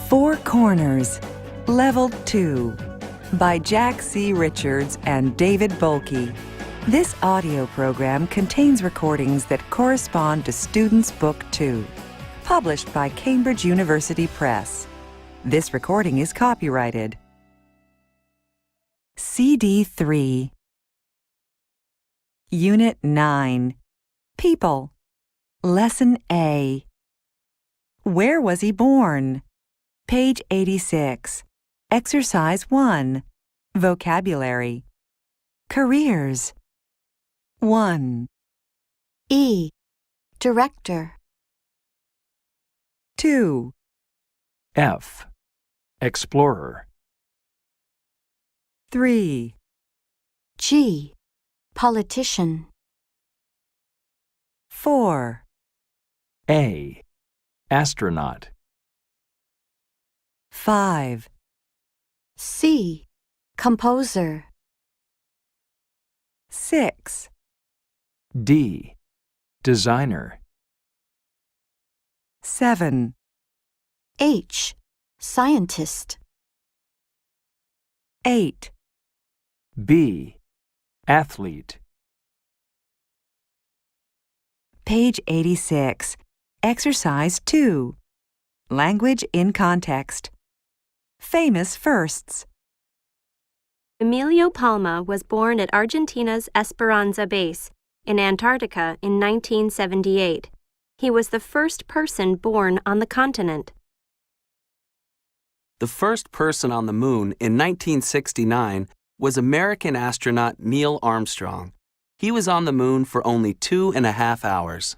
Four Corners, Level 2, by Jack C. Richards and David Bulkey. This audio program contains recordings that correspond to Students' Book 2, published by Cambridge University Press. This recording is copyrighted. CD 3, Unit 9, People, Lesson A. Where was he born? Page 86. Exercise 1. Vocabulary. Careers. 1. E. Director. 2. F. Explorer. 3. G. Politician. 4. A. Astronaut. 5. C. Composer. 6. D. Designer. 7. H. Scientist. 8. B. Athlete. Page 86. Exercise 2. Language in context. Famous firsts. Emilio Palma was born at Argentina's Esperanza base in Antarctica in 1978. He was the first person born on the continent. The first person on the moon in 1969 was American astronaut Neil Armstrong. He was on the moon for only 2.5 hours.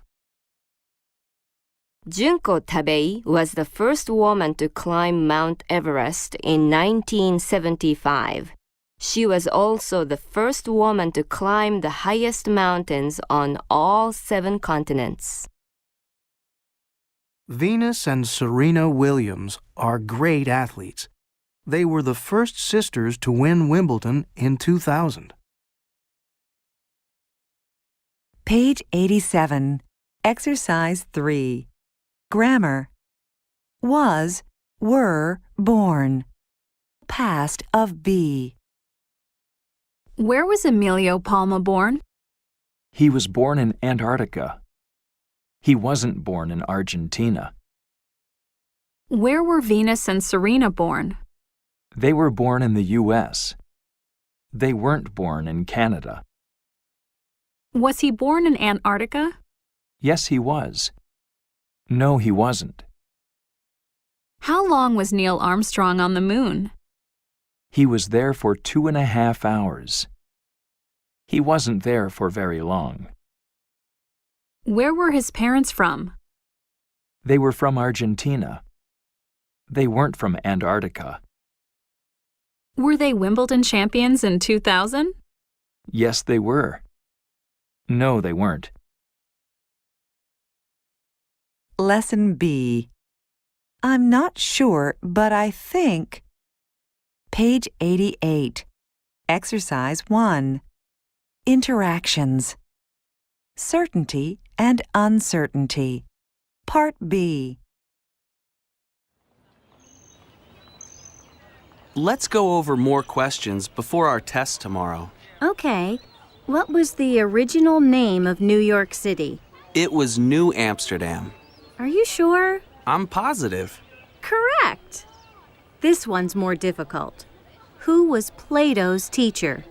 Junko Tabei was the first woman to climb Mount Everest in 1975. She was also the first woman to climb the highest mountains on all 7 continents. Venus and Serena Williams are great athletes. They were the first sisters to win Wimbledon in 2000. Page 87. Exercise 3. Grammar. Was, were, born. Past of be. Where was Emilio Palma born? He was born in Antarctica. He wasn't born in Argentina. Where were Venus and Serena born? They were born in the U.S. They weren't born in Canada. Was he born in Antarctica? Yes, he was. No, he wasn't. How long was Neil Armstrong on the moon? He was there for 2.5 hours. He wasn't there for very long. Where were his parents from? They were from Argentina. They weren't from Antarctica. Were they Wimbledon champions in 2000? Yes, they were. No, they weren't. Lesson B. I'm not sure, but I think. Page 88. Exercise 1. Interactions. Certainty and uncertainty. Part B. Let's go over more questions before our test tomorrow. Okay. What was the original name of New York City? It was New Amsterdam. Are you sure? I'm positive. Correct. This one's more difficult. Who was Plato's teacher?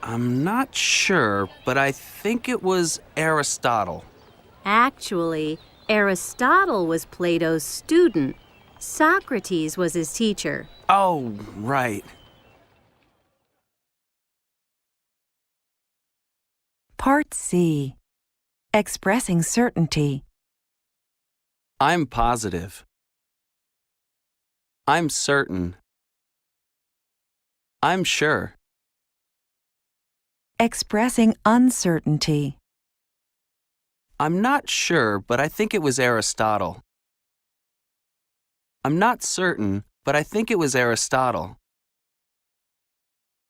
I'm not sure, but I think it was Aristotle. Actually, Aristotle was Plato's student. Socrates was his teacher. Oh, right. Part C. Expressing certainty. I'm positive. I'm certain. I'm sure. Expressing uncertainty. I'm not sure, but I think it was Aristotle. I'm not certain, but I think it was Aristotle.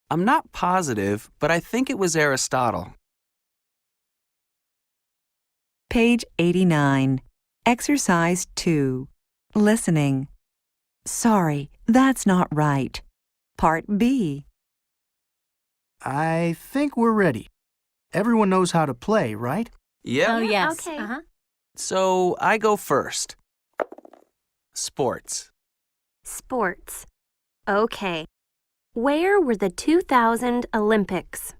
I'm not positive, but I think it was Aristotle. Page 89. Exercise 2. Listening. Sorry, that's not right. Part B. I think we're ready. Everyone knows how to play, right? Yep. Oh, yes. Okay. So I go first. Sports. Sports. Okay. Where were the 2000 Olympics?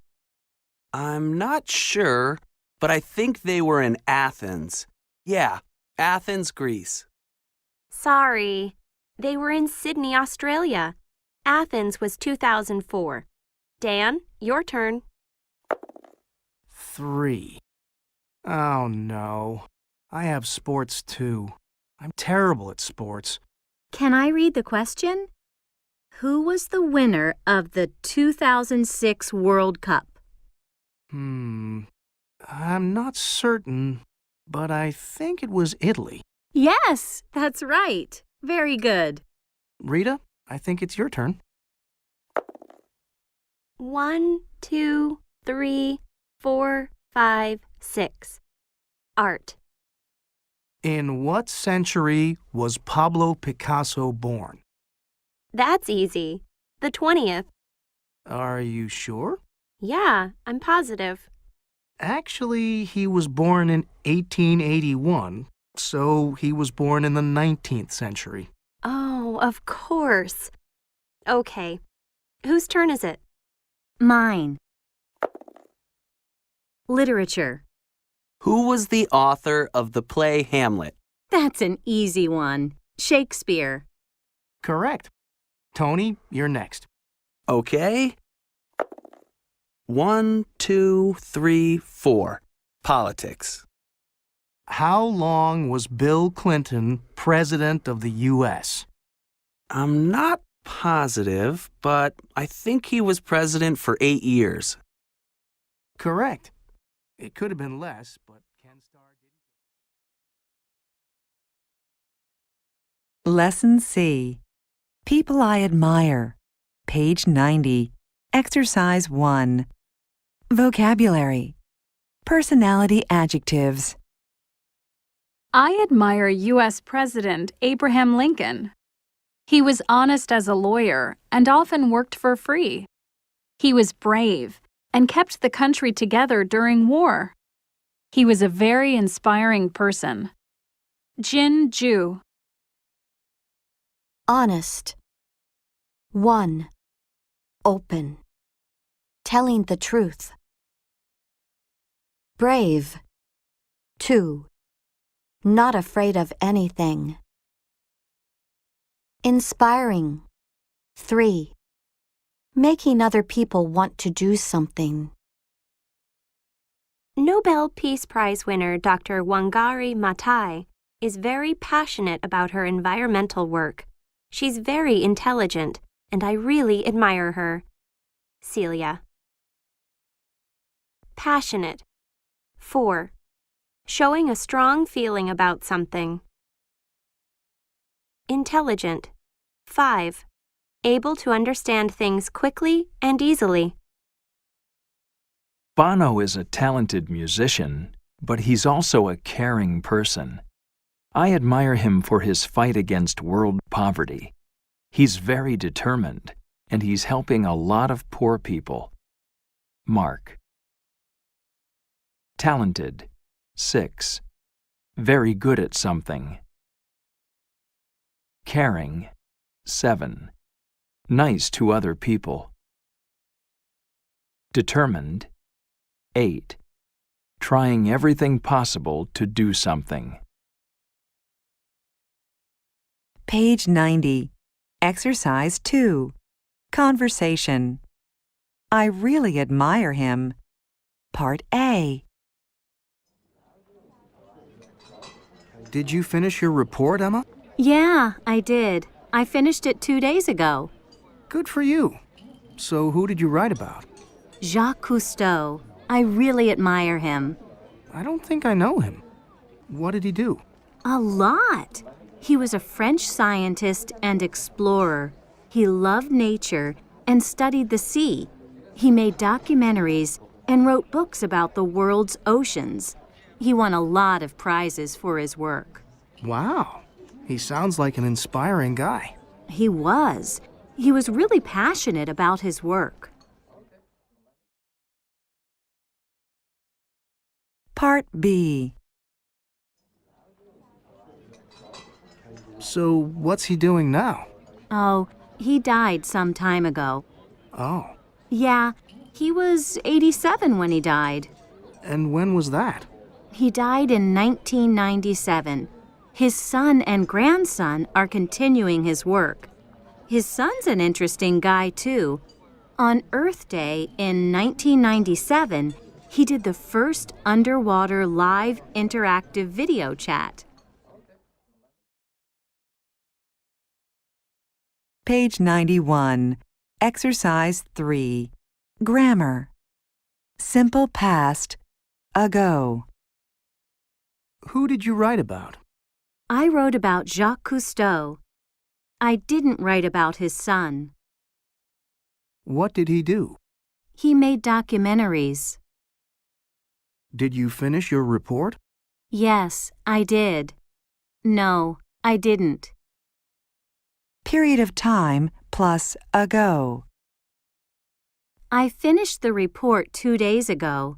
I'm not sure, but I think they were in Athens. Yeah, Athens, Greece. Sorry. They were in Sydney, Australia. Athens was 2004. Dan, your turn. 3. Oh, no. I have sports, too. I'm terrible at sports. Can I read the question? Who was the winner of the 2006 World Cup? I'm not certain, but I think it was Italy. Yes, that's right. Very good. Rita, I think it's your turn. 1, 2, 3, 4, 5, 6. Art. In what century was Pablo Picasso born? That's easy. The 20th. Are you sure? Yeah, I'm positive. Actually, he was born in 1881, so he was born in the 19th century. Oh, of course. Okay. Whose turn is it? Mine. Literature. Who was the author of the play Hamlet? That's an easy one. Shakespeare. Correct. Tony, you're next. Okay. 1, 2, 3, 4. Politics. How long was Bill Clinton president of the U.S.? I'm not positive, but I think he was president for 8 years. Correct. It could have been less, but Ken Starr didn't. Lesson C. People I admire. Page 90. Exercise 1. Vocabulary. Personality adjectives. I admire U.S. President Abraham Lincoln. He was honest as a lawyer and often worked for free. He was brave and kept the country together during war. He was a very inspiring person. Jin Ju. Honest. 1. Open. Telling the truth. Brave. 2. Not afraid of anything. Inspiring. 3. Making other people want to do something. Nobel Peace Prize winner Dr. Wangari Maathai is very passionate about her environmental work. She's very intelligent, and I really admire her. Celia. Passionate. 4. Showing a strong feeling about something. Intelligent. 5. Able to understand things quickly and easily. Bono is a talented musician, but he's also a caring person. I admire him for his fight against world poverty. He's very determined, and he's helping a lot of poor people. Mark. Talented. 6. Very good at something. Caring. 7. Nice to other people. Determined. 8. Trying everything possible to do something. Page 90. Exercise 2. Conversation. I really admire him. Part A. Did you finish your report, Emma? Yeah, I did. I finished it 2 days ago. Good for you. So who did you write about? Jacques Cousteau. I really admire him. I don't think I know him. What did he do? A lot. He was a French scientist and explorer. He loved nature and studied the sea. He made documentaries and wrote books about the world's oceans. He won a lot of prizes for his work. Wow. He sounds like an inspiring guy. He was. He was really passionate about his work. Part B. So, what's he doing now? Oh, he died some time ago. Oh, Yeah, he was 87 when he died. and when was that? He died in 1997. His son and grandson are continuing his work. His son's an interesting guy, too. On Earth Day in 1997, he did the first underwater live interactive video chat. Page 91. Exercise 3. Grammar. Simple past. Ago. Who did you write about? I wrote about Jacques Cousteau. I didn't write about his son. What did he do? He made documentaries. Did you finish your report? Yes, I did. No, I didn't. Period of time plus ago. I finished the report 2 days ago.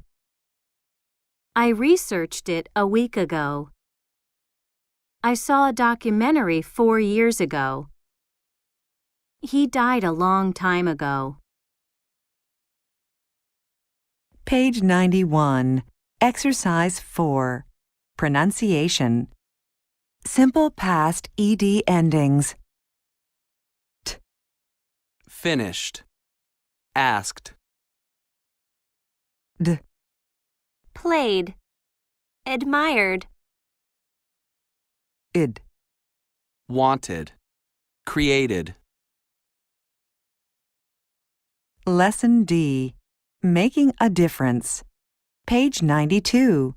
I researched it a week ago. I saw a documentary 4 years ago. He died a long time ago. Page 91. Exercise 4. Pronunciation. Simple past ed endings. Finished. Asked. D. Played. Admired. Id. Wanted. Created. Lesson D. Making a difference. Page 92.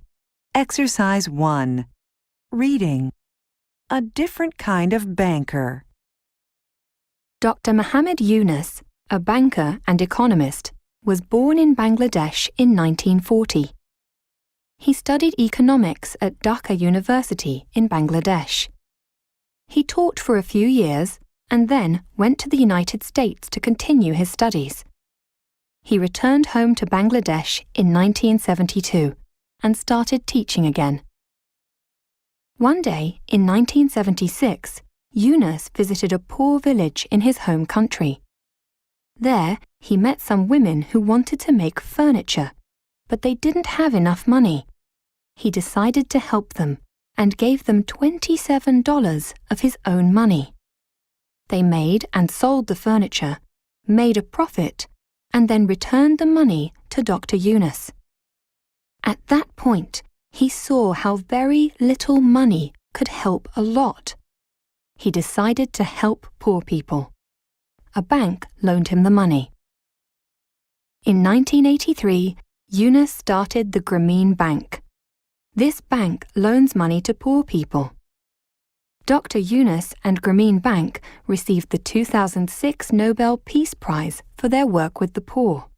Exercise 1. Reading. A different kind of banker. Dr. Mohammed Yunus, a banker and economist, was born in Bangladesh in 1940. He studied economics at Dhaka University in Bangladesh. He taught for a few years and then went to the United States to continue his studies. He returned home to Bangladesh in 1972 and started teaching again. One day in 1976, Yunus visited a poor village in his home country. There, he met some women who wanted to make furniture, but they didn't have enough money. He decided to help them and gave them $27 of his own money. They made and sold the furniture, made a profit, and then returned the money to Dr. Yunus. At that point, he saw how very little money could help a lot. He decided to help poor people. A bank loaned him the money. In 1983, Yunus started the Grameen Bank. This bank loans money to poor people. Dr. Yunus and Grameen Bank received the 2006 Nobel Peace Prize for their work with the poor.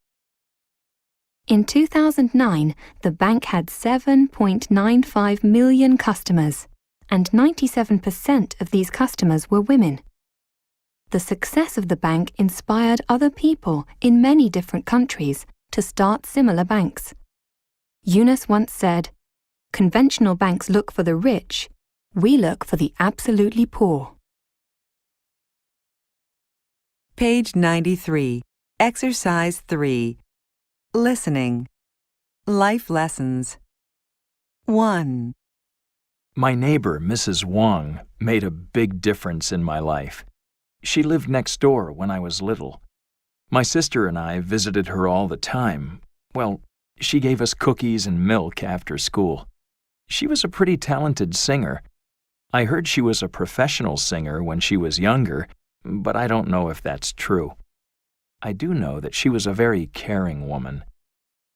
In 2009, the bank had 7.95 million customers, and 97% of these customers were women. The success of the bank inspired other people in many different countries to start similar banks. Yunus once said, "Conventional banks look for the rich, we look for the absolutely poor." Page 93. Exercise 3. Listening. Life lessons. 1. My neighbor, Mrs. Wong, made a big difference in my life. She lived next door when I was little. My sister and I visited her all the time. Well, she gave us cookies and milk after school. She was a pretty talented singer. I heard she was a professional singer when she was younger, but I don't know if that's true. I do know that she was a very caring woman.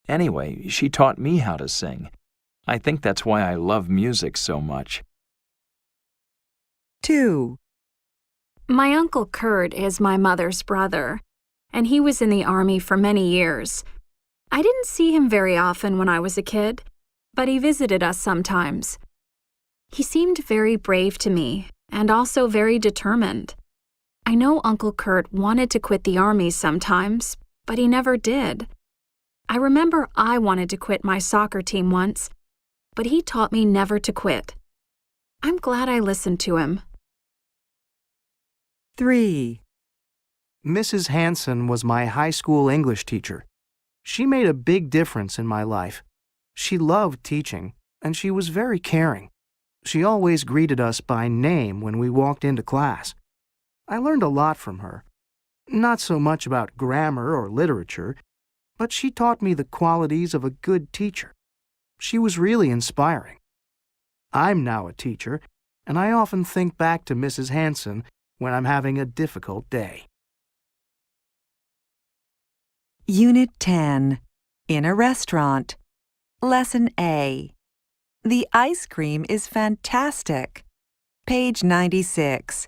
Anyway, she taught me how to sing. I think that's why I love music so much. 2. My Uncle Kurt is my mother's brother, and he was in the Army for many years. I didn't see him very often when I was a kid, but he visited us sometimes. He seemed very brave to me, and also very determined. I know Uncle Kurt wanted to quit the army sometimes, but he never did. I remember I wanted to quit my soccer team once, but he taught me never to quit. I'm glad I listened to him. 3. Mrs. Hanson was my high school English teacher. She made a big difference in my life. She loved teaching, and she was very caring. She always greeted us by name when we walked into class. I learned a lot from her. Not so much about grammar or literature, but she taught me the qualities of a good teacher. She was really inspiring. I'm now a teacher, and I often think back to Mrs. Hanson when I'm having a difficult day. Unit 10. In a restaurant. Lesson A. The ice cream is fantastic. Page 96.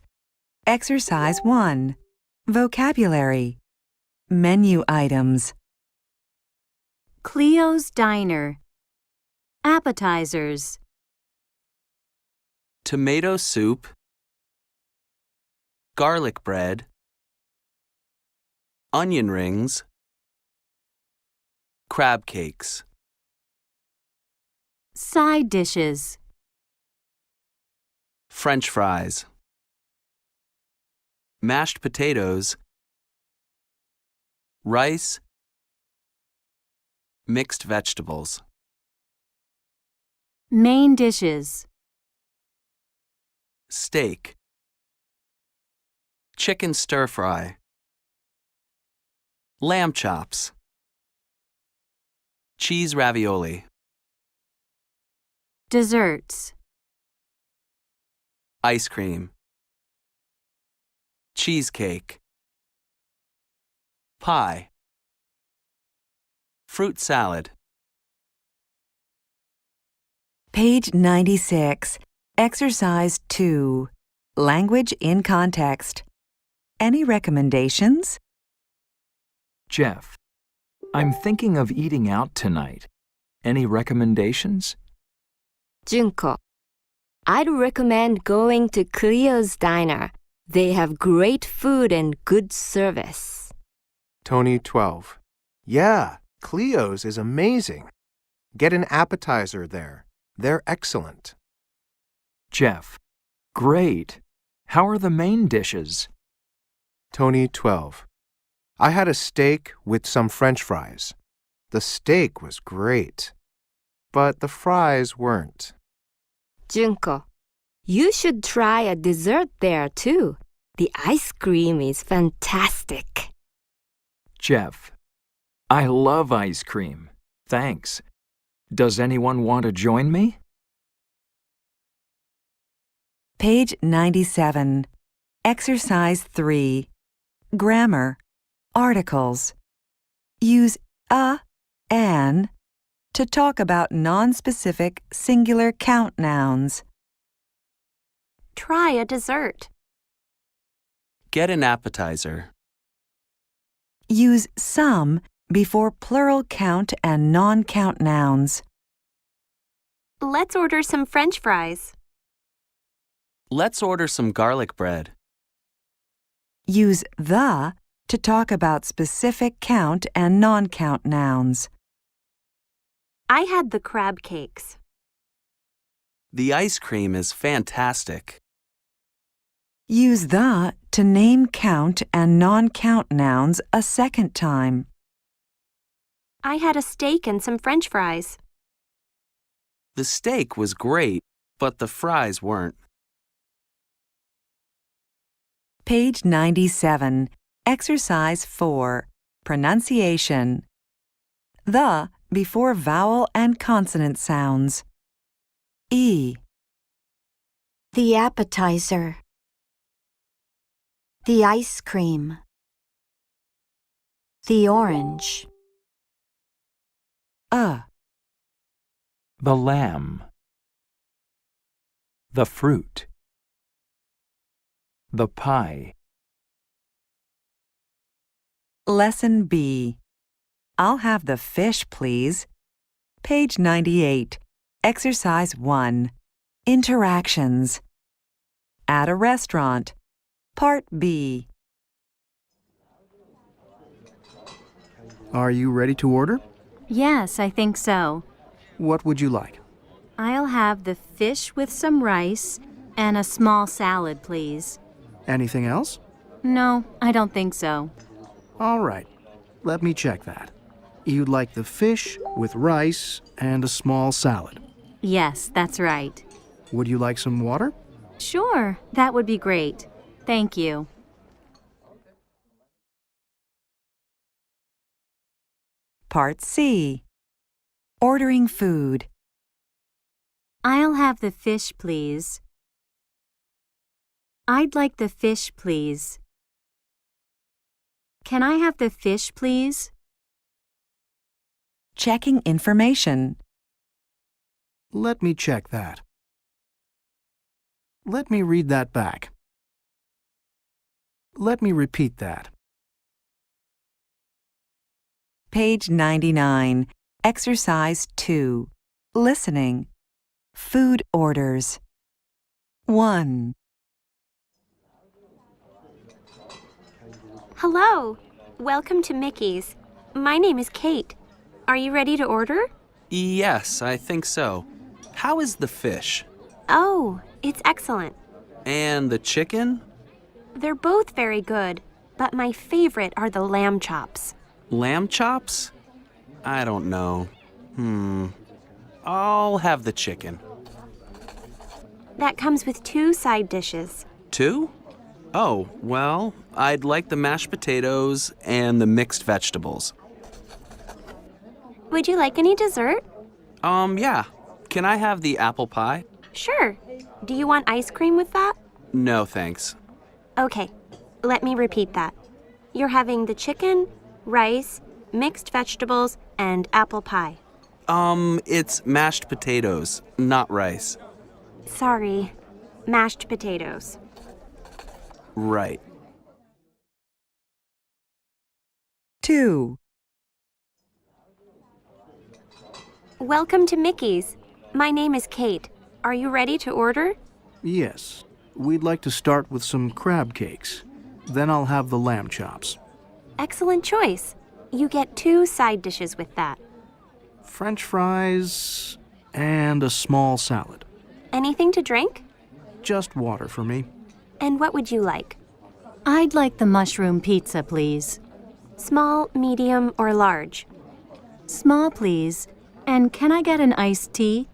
Exercise 1. Vocabulary. Menu items. Cleo's Diner. Appetizers. Tomato soup, garlic bread, onion rings, crab cakes. Side dishes. French fries, mashed potatoes, rice, mixed vegetables. Main dishes. Steak, chicken stir-fry, lamb chops, cheese ravioli. Desserts. Ice cream, cheesecake, pie, fruit salad. Page 96. Exercise 2. Language in context. Any recommendations? Jeff, I'm thinking of eating out tonight. Any recommendations? Junko, I'd recommend going to Cleo's Diner. They have great food and good service. Tony, 12. Yeah, Cleo's is amazing. Get an appetizer there. They're excellent. Jeff, great. How are the main dishes? Tony, 12. I had a steak with some French fries. The steak was great, but the fries weren't. Junko, you should try a dessert there too. The ice cream is fantastic. Jeff, I love ice cream. Thanks. Does anyone want to join me? Page 97. Exercise 3. Grammar. Articles. Use a, an to talk about nonspecific singular count nouns. Try a dessert. Get an appetizer. Use some before plural count and non-count nouns. Let's order some French fries. Let's order some garlic bread. Use the to talk about specific count and non-count nouns. I had the crab cakes. The ice cream is fantastic. Use the to name count and non-count nouns a second time. I had a steak and some French fries. The steak was great, but the fries weren't. Page 97. Exercise 4. Pronunciation. The before vowel and consonant sounds. E. The appetizer. The ice cream. The orange. The lamb. The fruit. The pie. Lesson B. I'll have the fish, please. Page 98. Exercise 1. Interactions. At a restaurant. Part B. Are you ready to order? Yes, I think so. What would you like? I'll have the fish with some rice and a small salad, please. Anything else? No, I don't think so. All right. Let me check that. You'd like the fish with rice and a small salad. Yes, that's right. Would you like some water? Sure, that would be great. Thank you. Part C. Ordering food. I'll have the fish, please. I'd like the fish, please. Can I have the fish, please? Checking information. Let me check that. Let me read that back. Let me repeat that. Page 99. Exercise 2. Listening. Food orders. 1. Hello. Welcome to Mickey's. My name is Kate. Are you ready to order? Yes, I think so. How is the fish? Oh, it's excellent. And the chicken? They're both very good, but my favorite are the lamb chops. Lamb chops? I don't know. I'll have the chicken. That comes with 2 side dishes. 2? Oh, well, I'd like the mashed potatoes and the mixed vegetables. Would you like any dessert? Yeah. Can I have the apple pie? Sure. Do you want ice cream with that? No, thanks. Okay, let me repeat that. You're having the chicken, rice, mixed vegetables, and apple pie. It's mashed potatoes, not rice. Sorry, mashed potatoes. Right. 2. Welcome to Mickey's. My name is Kate. Are you ready to order? Yes. We'd like to start with some crab cakes. Then I'll have the lamb chops. Excellent choice. You get 2 side dishes with that. French fries and a small salad. Anything to drink? Just water for me. And what would you like? I'd like the mushroom pizza, please. Small, medium, or large? Small, please. And can I get an iced tea?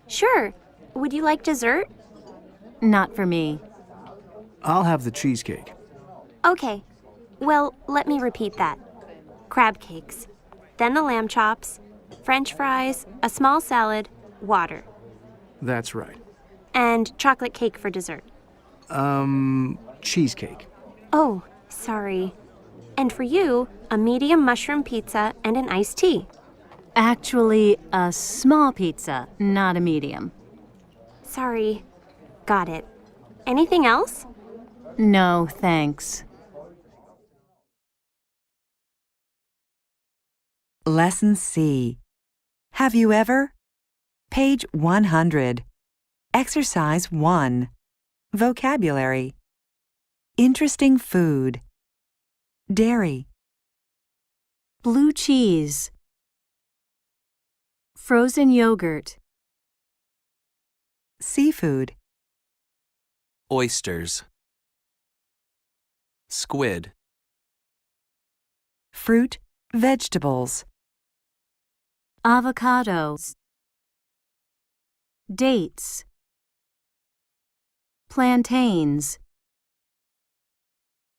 Sure. Would you like dessert? Not for me. I'll have the cheesecake. Okay. Well, let me repeat that. Crab cakes, then the lamb chops, French fries, a small salad, water, That's right. and chocolate cake for dessert. Cheesecake. Oh, sorry. And for you, a medium mushroom pizza and an iced tea. Actually, a small pizza, not a medium. Sorry. Got it. Anything else? No, thanks. Lesson C. Have you ever? Page 100. Exercise 1. Vocabulary. Interesting food. Dairy. Blue cheese. Frozen yogurt. Seafood. Oysters. Squid. Fruit. Vegetables. Avocados. Dates. Plantains.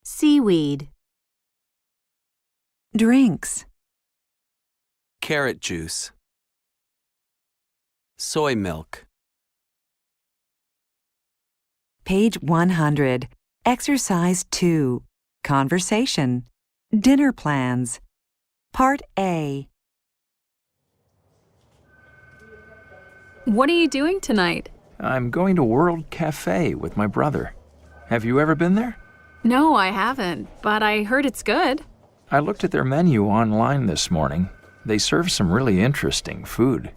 Seaweed. Drinks. Carrot juice. Soy milk. Page 100. Exercise 2. Conversation. Dinner plans. Part A. What are you doing tonight? I'm going to World Cafe with my brother. Have you ever been there? No, I haven't, but I heard it's good. I looked at their menu online this morning. They serve some really interesting food.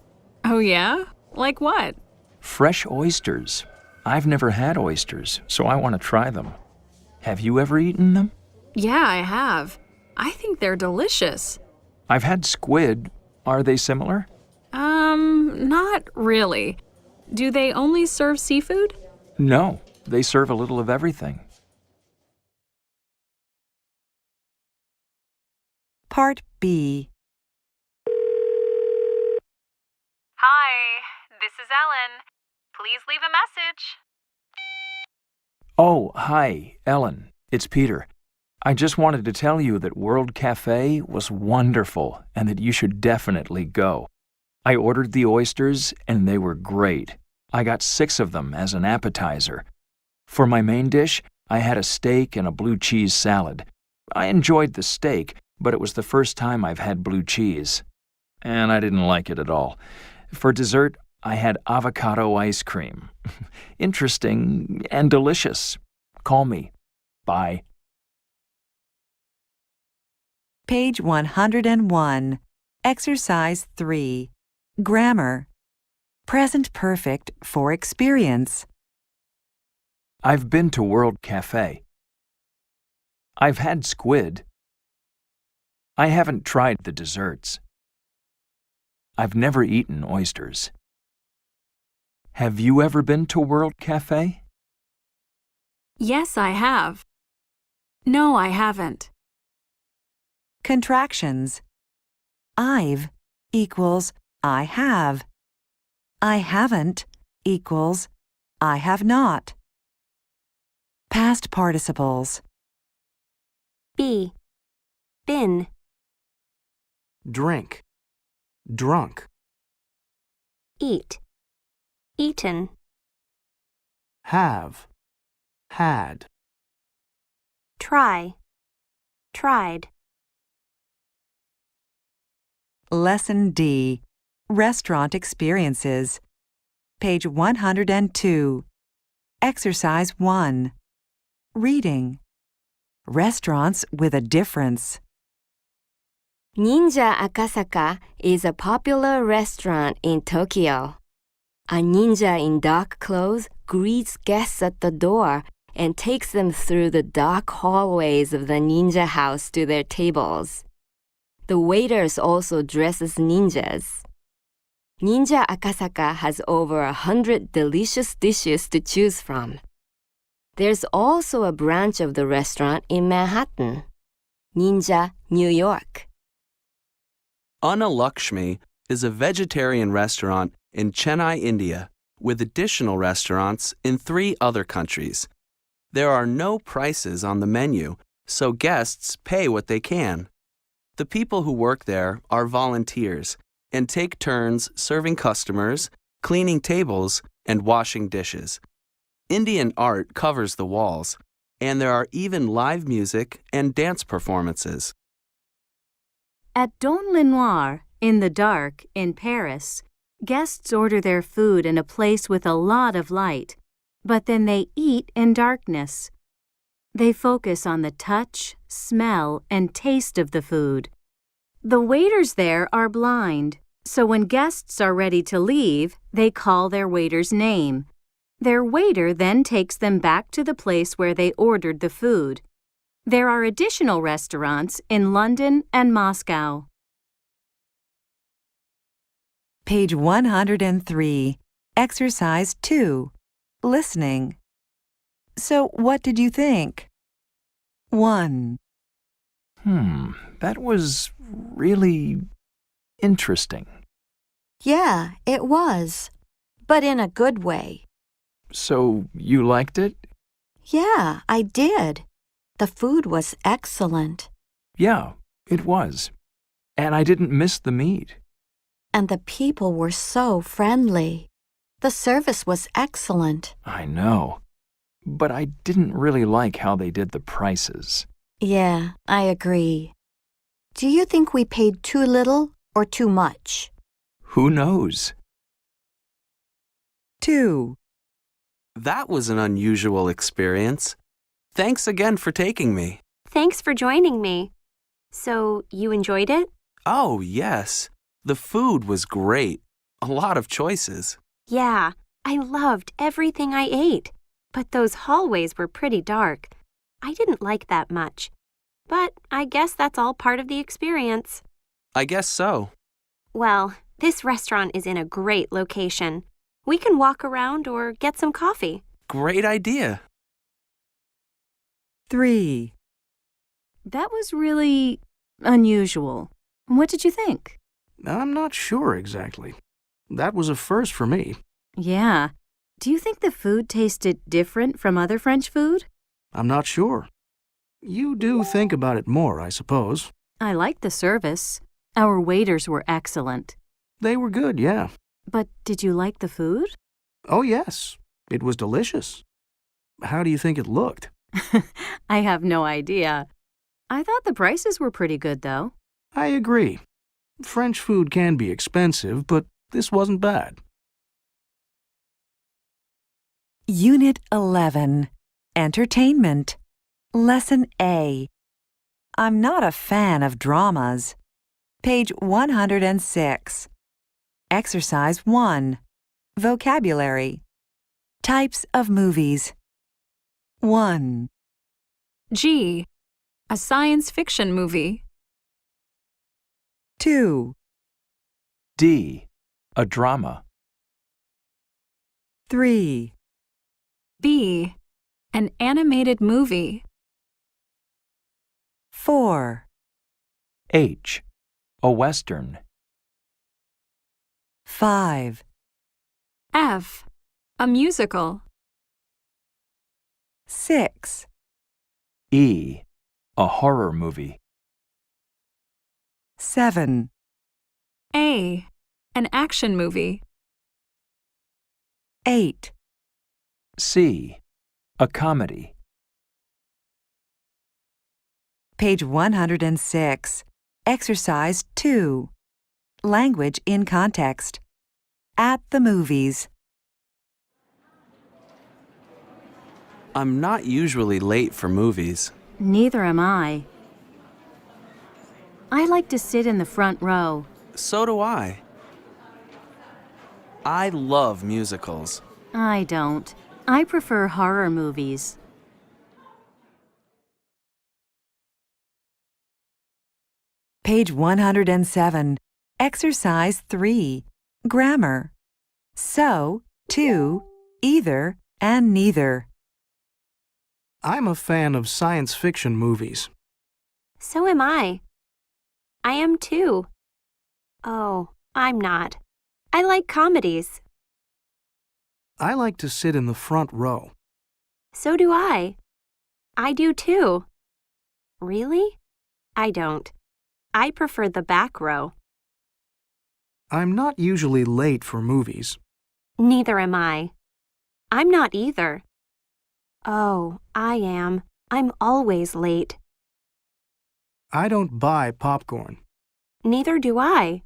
Oh, yeah? Like what? Fresh oysters. I've never had oysters, so I want to try them. Have you ever eaten them? Yeah, I have. I think they're delicious. I've had squid. Are they similar? Not really. Do they only serve seafood? No, they serve a little of everything. Part B. Hi, this is Ellen. Please leave a message. Oh, hi, Ellen. It's Peter. I just wanted to tell you that World Cafe was wonderful and that you should definitely go. I ordered the oysters and they were great. I got 6 of them as an appetizer. For my main dish, I had a steak and a blue cheese salad. I enjoyed the steak, but it was the first time I've had blue cheese. And I didn't like it at all. For dessert, I had avocado ice cream. Interesting and delicious. Call me. Bye. Page 101. Exercise 3. Grammar. Present perfect for experience. I've been to World Cafe. I've had squid. I haven't tried the desserts. I've never eaten oysters. Have you ever been to World Cafe? Yes, I have. No, I haven't. Contractions. I've equals I have. I haven't equals I have not. Past participles. B. Been. Drink. Drunk. Eat. Eaten. Have. Had. Try. Tried. Lesson D. Restaurant experiences. Page 102. Exercise 1. Reading. Restaurants with a difference. Ninja Akasaka is a popular restaurant in Tokyo. A ninja in dark clothes greets guests at the door and takes them through the dark hallways of the ninja house to their tables. The waiters also dress as ninjas. Ninja Akasaka has over 100 delicious dishes to choose from. There's also a branch of the restaurant in Manhattan, Ninja New York. Anna Lakshmi is a vegetarian restaurant in Chennai, India, with additional restaurants in 3 other countries. There are no prices on the menu, so guests pay what they can. The people who work there are volunteers and take turns serving customers, cleaning tables, and washing dishes. Indian art covers the walls, and there are even live music and dance performances. At Don Lenoir, in the dark, in Paris, guests order their food in a place with a lot of light, but then they eat in darkness. They focus on the touch, smell, and taste of the food. The waiters there are blind, so when guests are ready to leave, they call their waiter's name. Their waiter then takes them back to the place where they ordered the food. There are additional restaurants in London and Moscow. Page 103. Exercise 2. Listening. So, what did you think? 1. That was really interesting. Yeah, it was. But in a good way. So, you liked it? Yeah, I did. The food was excellent. Yeah, it was. And I didn't miss the meat. And the people were so friendly. The service was excellent. I know. But I didn't really like how they did the prices. Yeah, I agree. Do you think we paid too little or too much? Who knows? 2. That was an unusual experience. Thanks again for taking me. Thanks for joining me. So, you enjoyed it? Oh, yes. The food was great. A lot of choices. Yeah, I loved everything I ate. But those hallways were pretty dark. I didn't like that much. But I guess that's all part of the experience. I guess so. Well, this restaurant is in a great location. We can walk around or get some coffee. Great idea. 3. That was really unusual. What did you think? I'm not sure exactly. That was a first for me. Yeah. Do you think the food tasted different from other French food? I'm not sure. You do think about it more, I suppose. I liked the service. Our waiters were excellent. They were good, yeah. But did you like the food? Oh, yes. It was delicious. How do you think it looked? I have no idea. I thought the prices were pretty good, though. I agree. French food can be expensive, but this wasn't bad. Unit 11. Entertainment. Lesson A. I'm not a fan of dramas. Page 106. Exercise 1. Vocabulary. Types of movies. 1, G. A science fiction movie. 2, D. A drama. 3, B. An animated movie. 4, H. A western. 5, F. A musical. 6, E. A horror movie. 7, A. An action movie. 8, C. A comedy. Page 106. Exercise 2. Language in context. At the movies. I'm not usually late for movies. Neither am I. I like to sit in the front row. So do I. I love musicals. I don't. I prefer horror movies. Page 107. Exercise 3. Grammar. So, to, either, and neither. I'm a fan of science fiction movies. So am I. I am too. Oh, I'm not. I like comedies. I like to sit in the front row. So do I. I do too. Really? I don't. I prefer the back row. I'm not usually late for movies. Neither am I. I'm not either. Oh, I am. I'm always late. I don't buy popcorn. Neither do I.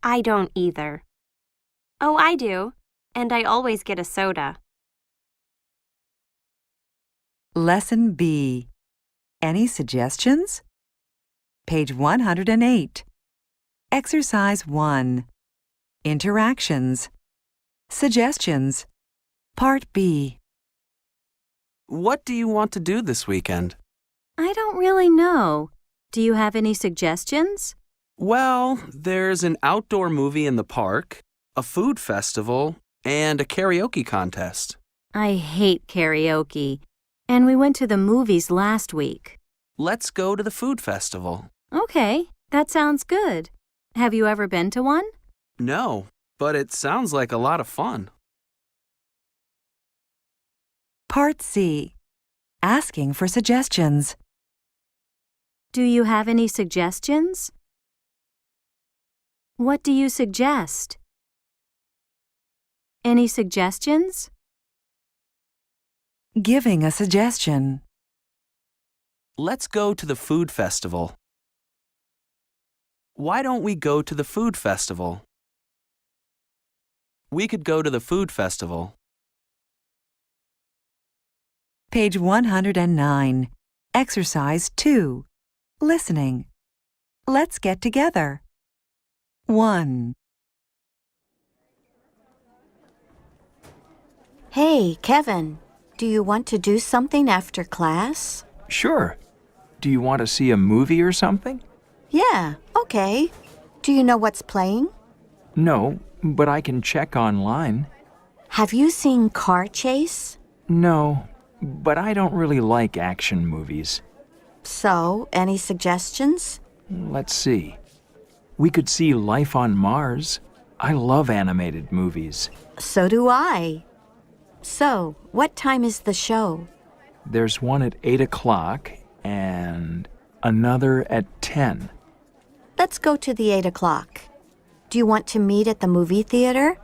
I don't either. Oh, I do. And I always get a soda. Lesson B. Any suggestions? Page 108. Exercise 1. Interactions. Suggestions. Part B. What do you want to do this weekend? I don't really know. Do you have any suggestions? Well, there's an outdoor movie in the park, a food festival, and a karaoke contest. I hate karaoke. And we went to the movies last week. Let's go to the food festival. Okay, that sounds good. Have you ever been to one? No, but it sounds like a lot of fun. Part C. Asking for suggestions. Do you have any suggestions? What do you suggest? Any suggestions? Giving a suggestion. Let's go to the food festival. Why don't we go to the food festival? We could go to the food festival. Page 109. Exercise 2. Listening. Let's get together. 1, Hey, Kevin, Do you want to do something after class? Sure. Do you want to see a movie or something? Yeah, okay. Do you know what's playing? No, but I can check online. Have you seen Car Chase? No, but I don't really like action movies. So, any suggestions? Let's see. We could see Life on Mars. I love animated movies. So do I. So, what time is the show? There's one at 8 o'clock and another at 10. Let's go to the 8 o'clock. Do you want to meet at the movie theater?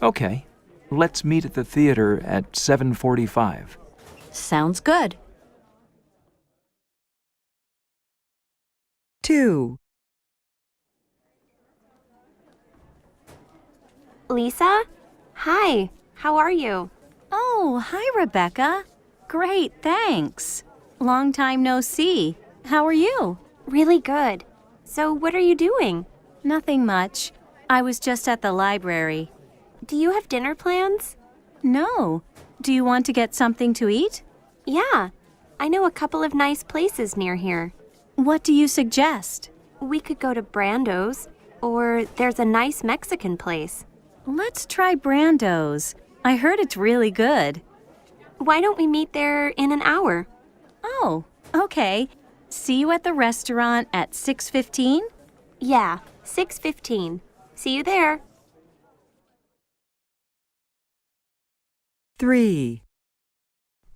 Okay, let's meet at the theater at 7:45. Sounds good. 2. Lisa? Hi, how are you? Oh, hi, Rebecca. Great, thanks. Long time no see. How are you? Really good. So, what are you doing? Nothing much. I was just at the library. Do you have dinner plans? No. Do you want to get something to eat? Yeah, I know a couple of nice places near here. What do you suggest? We could go to Brando's, or there's a nice Mexican place. Let's try Brando's. I heard it's really good. Why don't we meet there in an hour? Oh, okay. See you at the restaurant at 6:15? Yeah, 6:15. See you there. 3.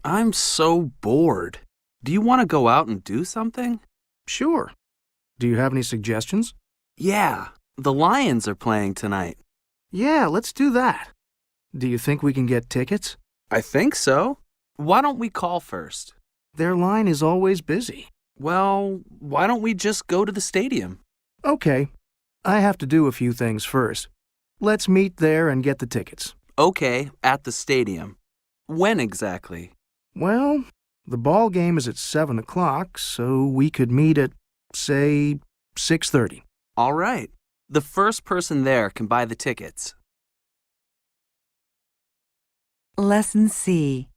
I'm so bored. Do you want to go out and do something? Sure. Do you have any suggestions? Yeah, the Lions are playing tonight. Yeah, let's do that. Do you think we can get tickets? I think so. Why don't we call first? Their line is always busy. Well, why don't we just go to the stadium? Okay. I have to do a few things first. Let's meet there and get the tickets. Okay, at the stadium. When exactly? Well, the ball game is at 7 o'clock, so we could meet at, say, 6:30. All right. The first person there can buy the tickets. Lesson C.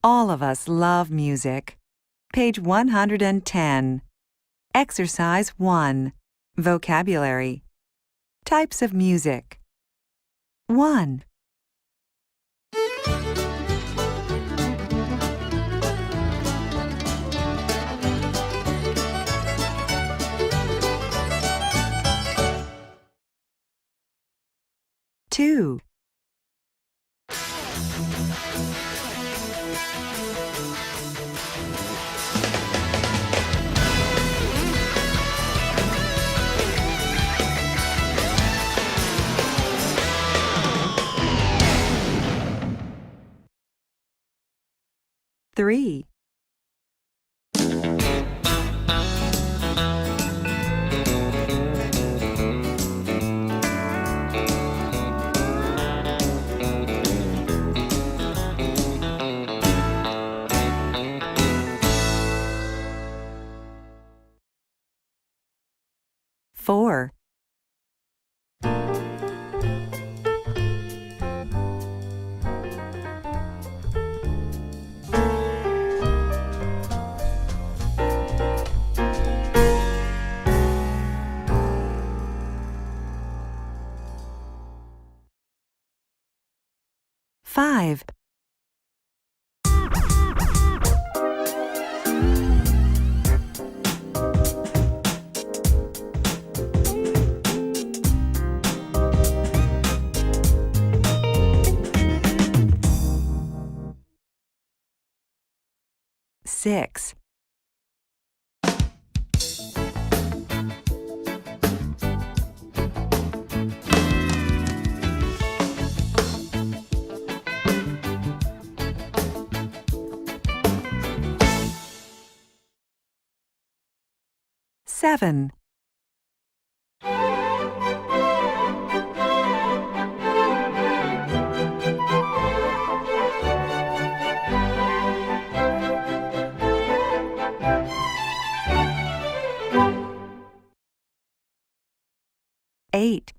All of us love music. Page 110. Exercise 1. Vocabulary. Types of music. 1. Two. Three. Four. Five. Six. Seven. Eight.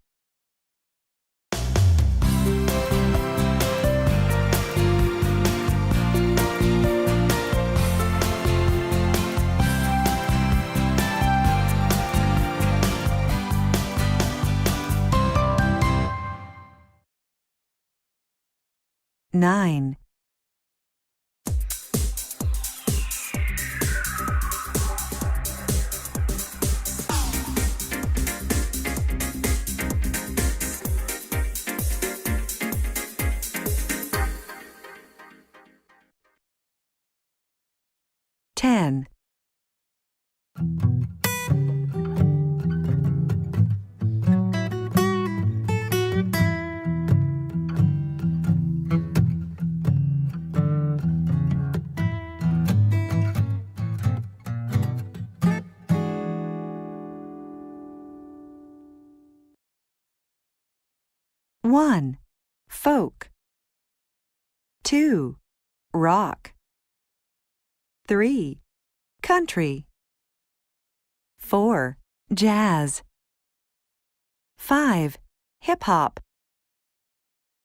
9. 10. 1. Folk. 2. Rock. 3. Country. 4. Jazz. 5. Hip-hop.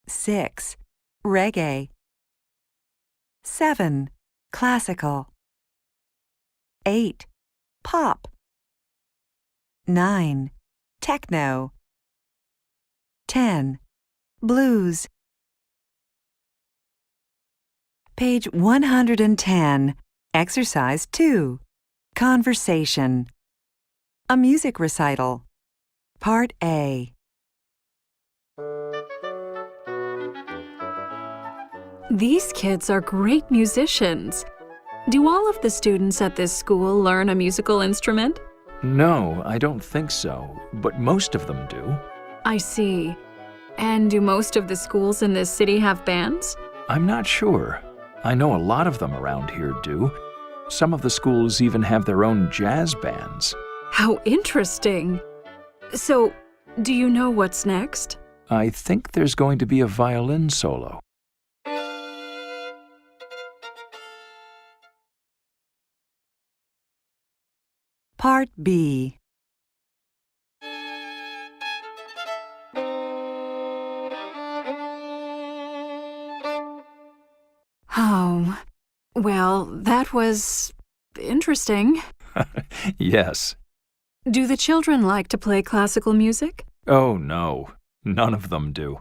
6. Reggae. 7. Classical. 8. Pop. 9. Techno. 10. Blues. Page 110. Exercise 2. Conversation. A music recital. Part A. These kids are great musicians. Do all of the students at this school learn a musical instrument? No, I don't think so, but most of them do. I see. And do most of the schools in this city have bands? I'm not sure. I know a lot of them around here do. Some of the schools even have their own jazz bands. How interesting. So, do you know what's next? I think there's going to be a violin solo. Part B. Oh, well, that was interesting. Yes. Do the children like to play classical music? Oh, no. None of them do.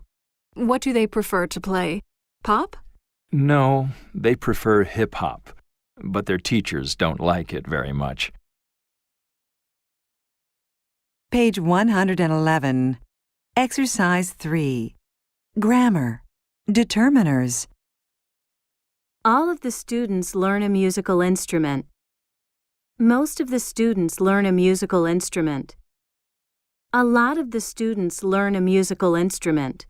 What do they prefer to play? Pop? No, they prefer hip-hop, but their teachers don't like it very much. Page 111. Exercise 3. Grammar. Determiners. All of the students learn a musical instrument. Most of the students learn a musical instrument. A lot of the students learn a musical instrument.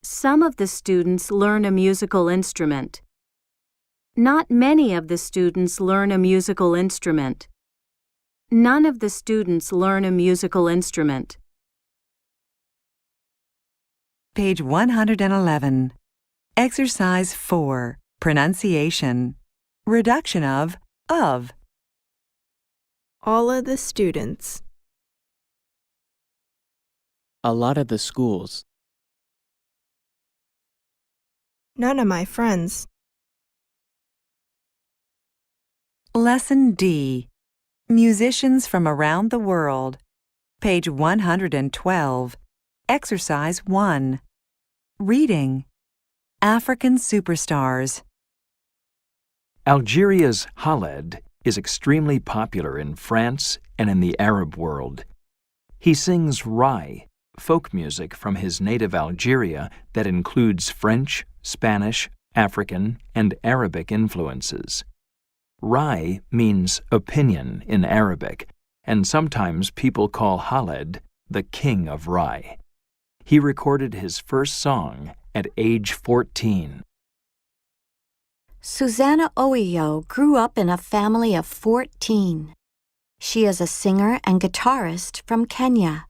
Some of the students learn a musical instrument. Not many of the students learn a musical instrument. None of the students learn a musical instrument. Page 111. Exercise 4. Pronunciation. Reduction of. All of the students. A lot of the schools. None of my friends. Lesson D. Musicians from around the world. Page 112. Exercise 1. Reading. African superstars. Algeria's Khaled is extremely popular in France and in the Arab world. He sings Rai, folk music from his native Algeria that includes French, Spanish, African, and Arabic influences. Rai means opinion in Arabic, and sometimes people call Khaled the king of Rai. He recorded his first song at age 14. Susanna Oyo grew up in a family of 14. She is a singer and guitarist from Kenya.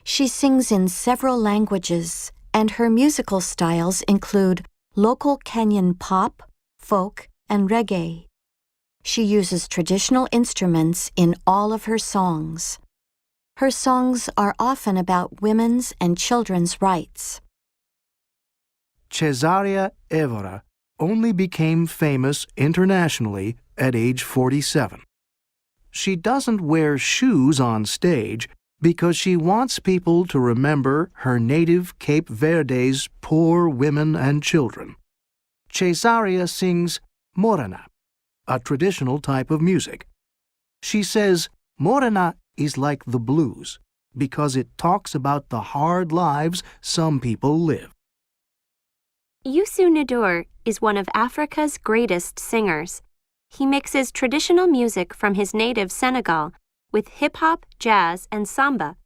She sings in several languages, and her musical styles include local Kenyan pop, folk, and reggae. She uses traditional instruments in all of her songs. Her songs are often about women's and children's rights. Cesaria Evora only became famous internationally at age 47. She doesn't wear shoes on stage because she wants people to remember her native Cape Verde's poor women and children. Cesaria sings morena, a traditional type of music. She says morena is like the blues because it talks about the hard lives some people live. Youssou N'Dour is one of Africa's greatest singers. He mixes traditional music from his native Senegal with hip-hop, jazz, and samba.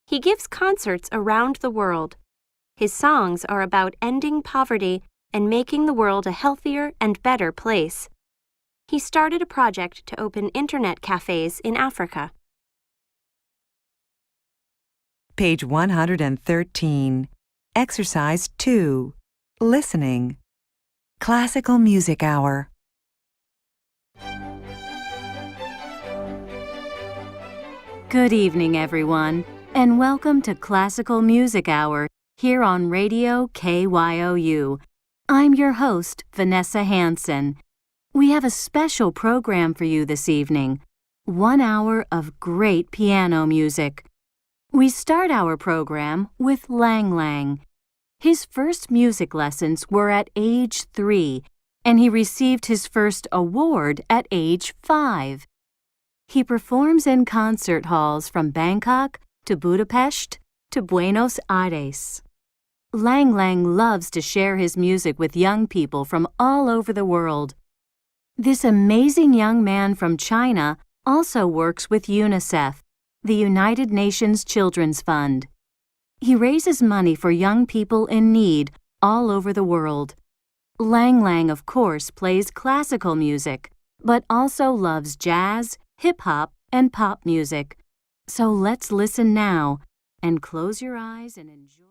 He gives concerts around the world. His songs are about ending poverty and making the world a healthier and better place. He started a project to open internet cafes in Africa. Page 113. Exercise 2. Listening. Classical Music Hour. Good evening, everyone, and welcome to Classical Music Hour here on Radio KYOU. I'm your host, Vanessa Hansen. We have a special program for you this evening, 1 hour of great piano music. We start our program with Lang Lang. His first music lessons were at age 3, and he received his first award at age 5. He performs in concert halls from Bangkok to Budapest to Buenos Aires. Lang Lang loves to share his music with young people from all over the world. This amazing young man from China also works with UNICEF, the United Nations Children's Fund. He raises money for young people in need all over the world. Lang Lang, of course, plays classical music, but also loves jazz, hip-hop, and pop music. So let's listen now and close your eyes and enjoy.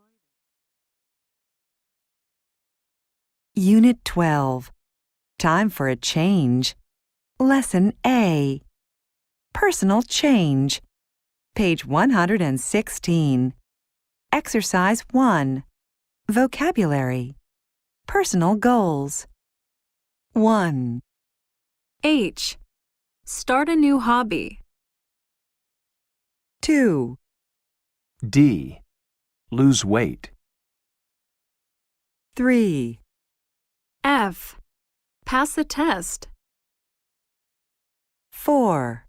Unit 12. Time for a change. Lesson A. Personal change. Page 116. Exercise 1. Vocabulary. Personal goals. 1. H. Start a new hobby. 2. D. Lose weight. 3. F. Pass the test. 4.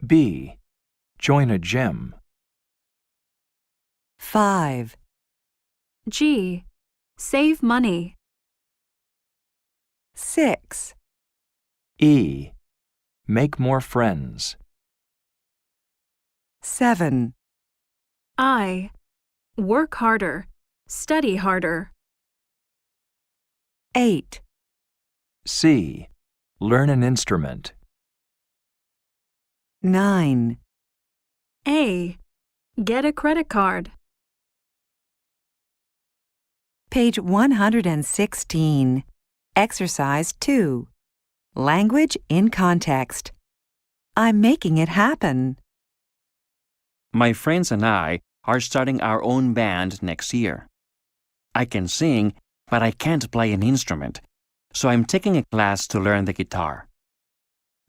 B. Join a gym. 5. G. Save money. 6. E. Make more friends. 7. I. Work harder. Study harder. 8. C. Learn an instrument. 9. A. Get a credit card. Page 116. Exercise 2. Language in context. I'm making it happen. My friends and I are starting our own band next year. I can sing, but I can't play an instrument, so I'm taking a class to learn the guitar.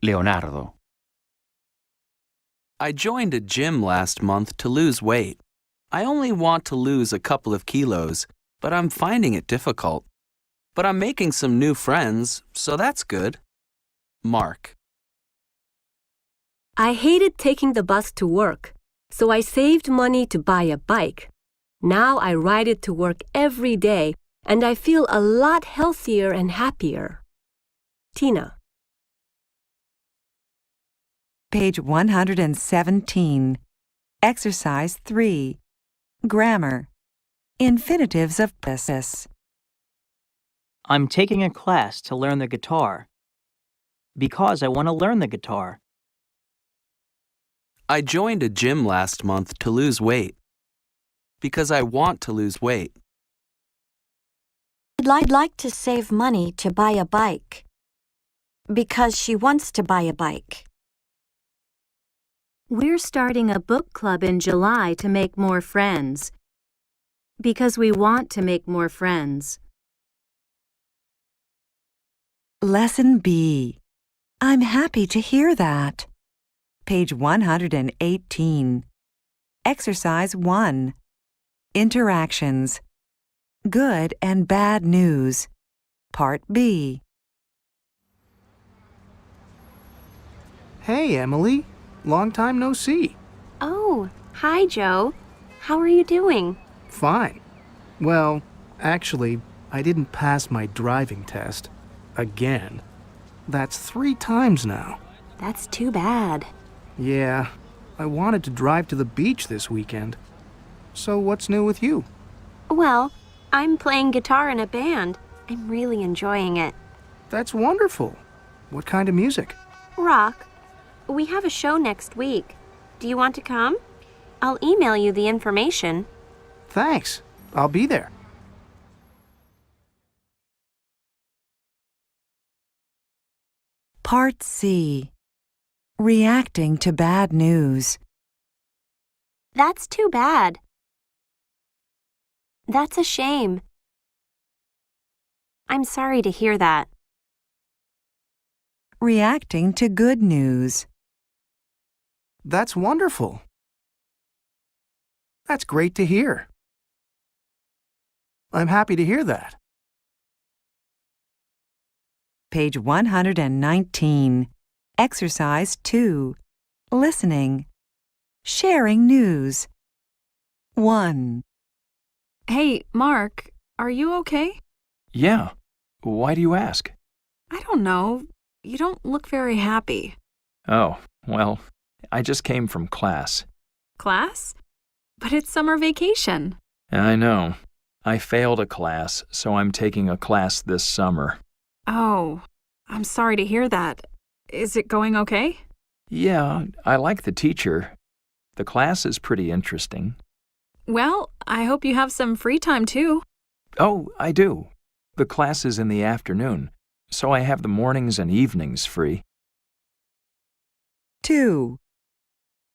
Leonardo. I joined a gym last month to lose weight. I only want to lose a couple of kilos, but I'm finding it difficult. But I'm making some new friends, so that's good. Mark. I hated taking the bus to work, so I saved money to buy a bike. Now I ride it to work every day, and I feel a lot healthier and happier. Tina. Page 117. Exercise 3. Grammar. Infinitives of process. I'm taking a class to learn the guitar. Because I want to learn the guitar. I joined a gym last month to lose weight. Because I want to lose weight. I'd like to save money to buy a bike. Because she wants to buy a bike. We're starting a book club in July to make more friends. Because we want to make more friends. Lesson B. I'm happy to hear that. Page 118. Exercise 1. Interactions. Good and bad news. Part B. Hey, Emily. Long time no see. Oh, hi, Joe. How are you doing? Fine. Well, actually, I didn't pass my driving test. Again. That's 3 times now. That's too bad. Yeah, I wanted to drive to the beach this weekend. So what's new with you? Well, I'm playing guitar in a band. I'm really enjoying it. That's wonderful. What kind of music? Rock. We have a show next week. Do you want to come? I'll email you the information. Thanks. I'll be there. Part C. Reacting to bad news. That's too bad. That's a shame. I'm sorry to hear that. Reacting to good news. That's wonderful. That's great to hear. I'm happy to hear that. Page 119. Exercise 2. Listening. Sharing news. 1. Hey, Mark, are you okay? Yeah. Why do you ask? I don't know. You don't look very happy. Oh, well, I just came from class. Class? But it's summer vacation. I know. I failed a class, so I'm taking a class this summer. Oh, I'm sorry to hear that. Is it going okay? Yeah, I like the teacher. The class is pretty interesting. Well, I hope you have some free time too. Oh, I do. The class is in the afternoon, so I have the mornings and evenings free. 2.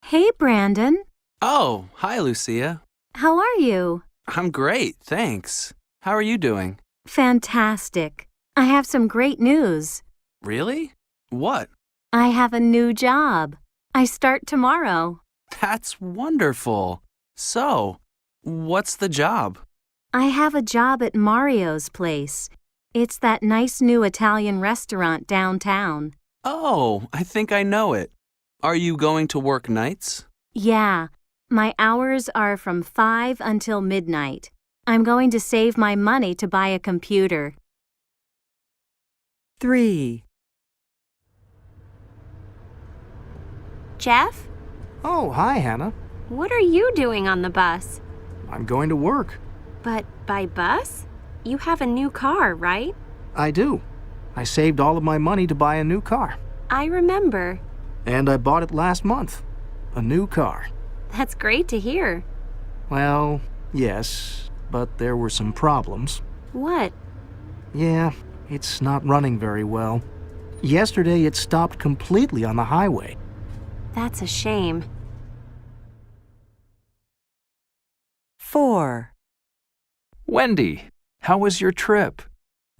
Hey, Brandon. Oh, hi, Lucia. How are you? I'm great, thanks. How are you doing? Fantastic. I have some great news. Really? What? I have a new job. I start tomorrow. That's wonderful. So, what's the job? I have a job at Mario's place. It's that nice new Italian restaurant downtown. Oh, I think I know it. Are you going to work nights? Yeah, my hours are from 5 until midnight. I'm going to save my money to buy a computer. 3. Jeff, Oh, hi, Hannah. what are you doing on the bus? I'm going to work. But by bus? You have a new car, right? I do. I saved all of my money to buy a new car. I remember. And I bought it last month. A new car. That's great to hear. Well, yes, but there were some problems. What? Yeah, it's not running very well. Yesterday it stopped completely on the highway. That's a shame. 4. Wendy, how was your trip?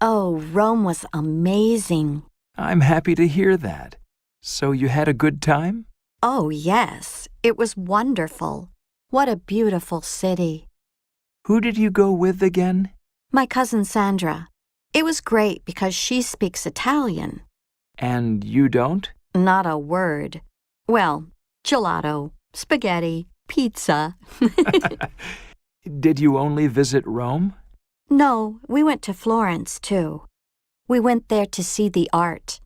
Oh, Rome was amazing. I'm happy to hear that. So you had a good time? Oh, yes. It was wonderful. What a beautiful city. Who did you go with again? My cousin Sandra. It was great because she speaks Italian. And you don't? Not a word. Well, gelato, spaghetti, pizza. Did you only visit Rome? No, we went to Florence, too. We went there to see the art.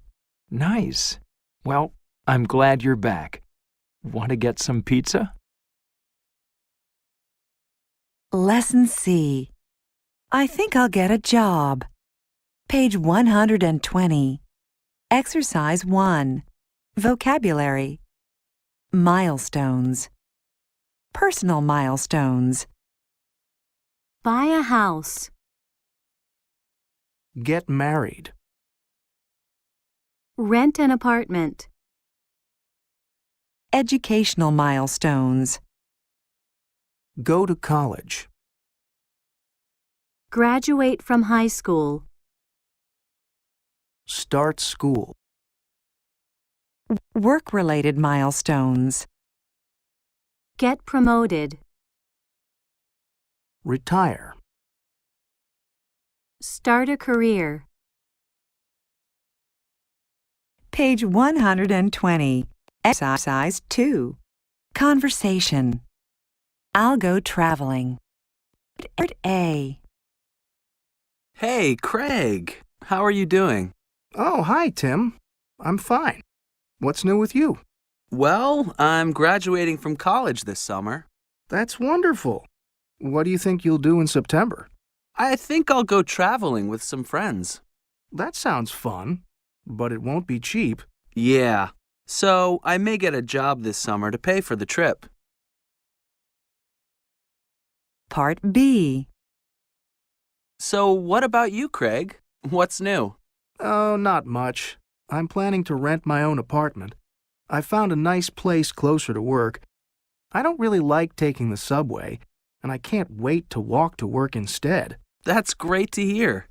Nice. Well, I'm glad you're back. Want to get some pizza? Lesson C. I think I'll get a job. Page 120. Exercise 1. Vocabulary. Milestones. Personal milestones. Buy a house. Get married. Rent an apartment. Educational milestones. Go to college. Graduate from high school. Start school. Work-related milestones. Get promoted. Retire. Start a career. Page 120. Exercise 2. Conversation. I'll go traveling. Part A. Hey, Craig. How are you doing? Oh, hi, Tim. I'm fine. What's new with you? Well, I'm graduating from college this summer. That's wonderful. What do you think you'll do in September? I think I'll go traveling with some friends. That sounds fun, but it won't be cheap. Yeah, so I may get a job this summer to pay for the trip. Part B. So what about you, Craig? What's new? Oh, not much. I'm planning to rent my own apartment. I found a nice place closer to work. I don't really like taking the subway, and I can't wait to walk to work instead. That's great to hear.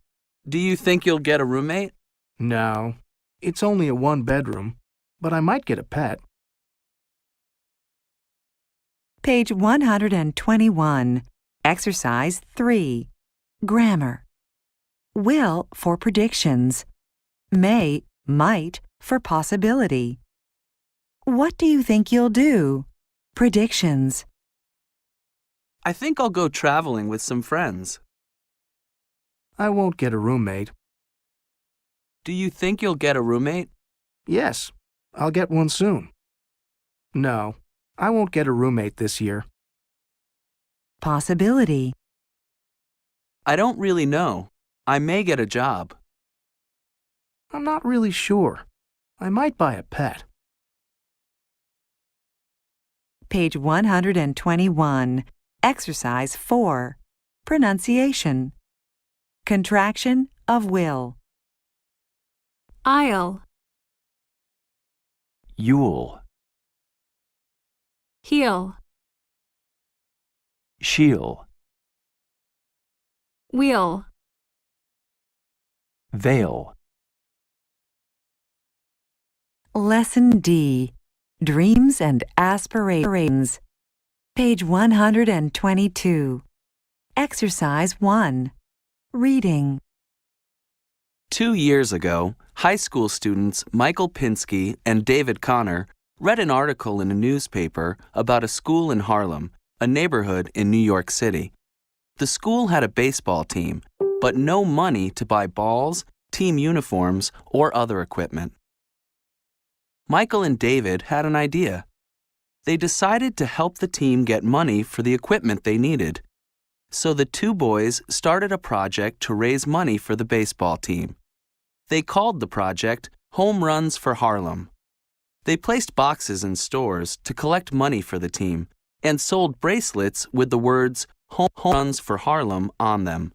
Do you think you'll get a roommate? No, it's only a one-bedroom, but I might get a pet. Page 121. Exercise 3. Grammar. Will for predictions. May, might for possibility. What do you think you'll do? Predictions. I think I'll go traveling with some friends. I won't get a roommate. Do you think you'll get a roommate? Yes, I'll get one soon. No, I won't get a roommate this year. Possibility. I don't really know. I may get a job. I'm not really sure. I might buy a pet. Page 121. Exercise 4. Pronunciation. Contraction of will. I'll, You'll, he'll, she'll, we'll, they'll. Lesson D. Dreams and aspirations. Page 122. Exercise 1. Reading. 2 years ago, high school students Michael Pinsky and David Connor read an article in a newspaper about a school in Harlem, a neighborhood in New York City. The school had a baseball team, but no money to buy balls, team uniforms, or other equipment. Michael and David had an idea. They decided to help the team get money for the equipment they needed. So the two boys started a project to raise money for the baseball team. They called the project Home Runs for Harlem. They placed boxes in stores to collect money for the team and sold bracelets with the words Home Runs for Harlem on them.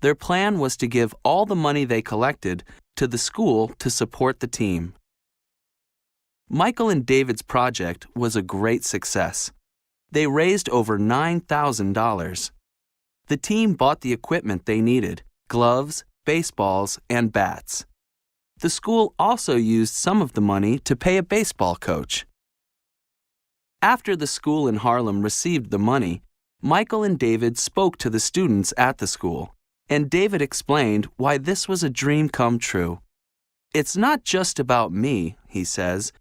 Their plan was to give all the money they collected to the school to support the team. Michael and David's project was a great success. They raised over $9,000. The team bought the equipment they needed: gloves, baseballs, and bats. The school also used some of the money to pay a baseball coach. After the school in Harlem received the money, Michael and David spoke to the students at the school, and David explained why this was a dream come true. "It's not just about me," he says.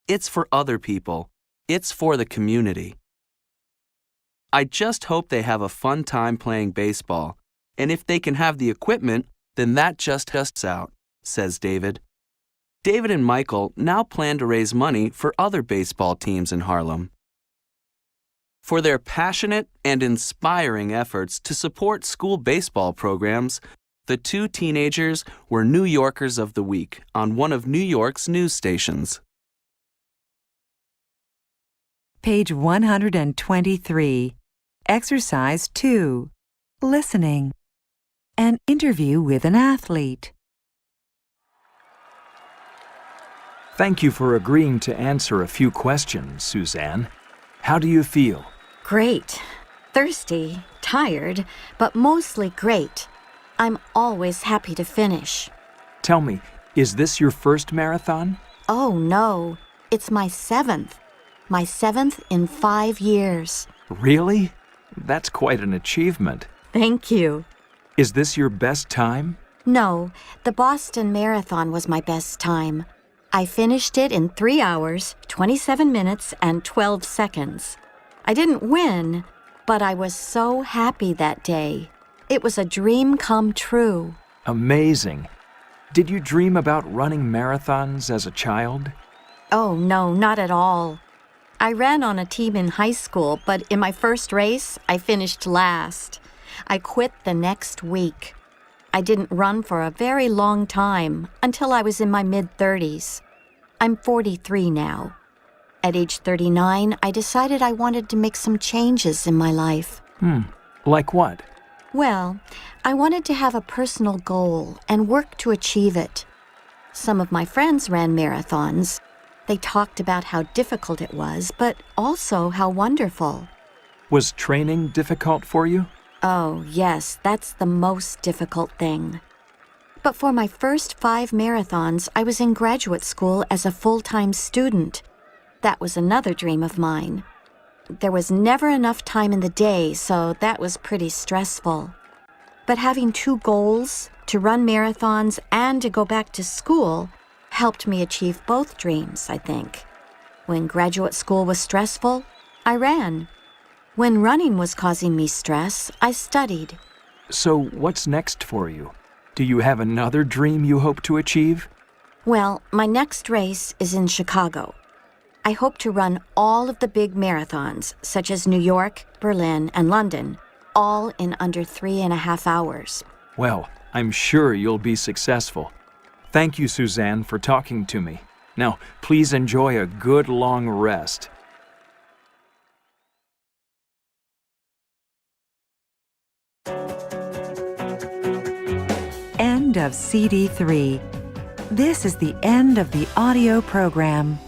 "It's for other people. It's for the community. I just hope they have a fun time playing baseball, and if they can have the equipment, then that just out," says David. David and Michael now plan to raise money for other baseball teams in Harlem. For their passionate and inspiring efforts to support school baseball programs, the two teenagers were New Yorkers of the Week on one of New York's news stations. Page 123. Exercise 2. Listening. An interview with an athlete. Thank you for agreeing to answer a few questions, Suzanne. How do you feel? Great. Thirsty, tired, but mostly great. I'm always happy to finish. Tell me, is this your first marathon? Oh, no. It's my 7th. my 7th in 5 years. Really? That's quite an achievement. Thank you. Is this your best time? No, the Boston Marathon was my best time. I finished it in 3 hours, 27 minutes, and 12 seconds. I didn't win, but I was so happy that day. It was a dream come true. Amazing. Did you dream about running marathons as a child? Oh, no, not at all. I ran on a team in high school, but in my first race, I finished last. I quit the next week. I didn't run for a very long time, until I was in my mid-30s. I'm 43 now. At age 39, I decided I wanted to make some changes in my life. Like what? Well, I wanted to have a personal goal and work to achieve it. Some of my friends ran marathons. They talked about how difficult it was, but also how wonderful. Was training difficult for you? Oh, yes, that's the most difficult thing. But for my first 5 marathons, I was in graduate school as a full-time student. That was another dream of mine. There was never enough time in the day, so that was pretty stressful. But having 2 goals, to run marathons and to go back to school, helped me achieve both dreams, I think. When graduate school was stressful, I ran. When running was causing me stress, I studied. So what's next for you? Do you have another dream you hope to achieve? Well, my next race is in Chicago. I hope to run all of the big marathons, such as New York, Berlin, and London, all in under 3.5 hours. Well, I'm sure you'll be successful. Thank you, Suzanne, for talking to me. Now, please enjoy a good long rest. End of CD 3. This is the end of the audio program.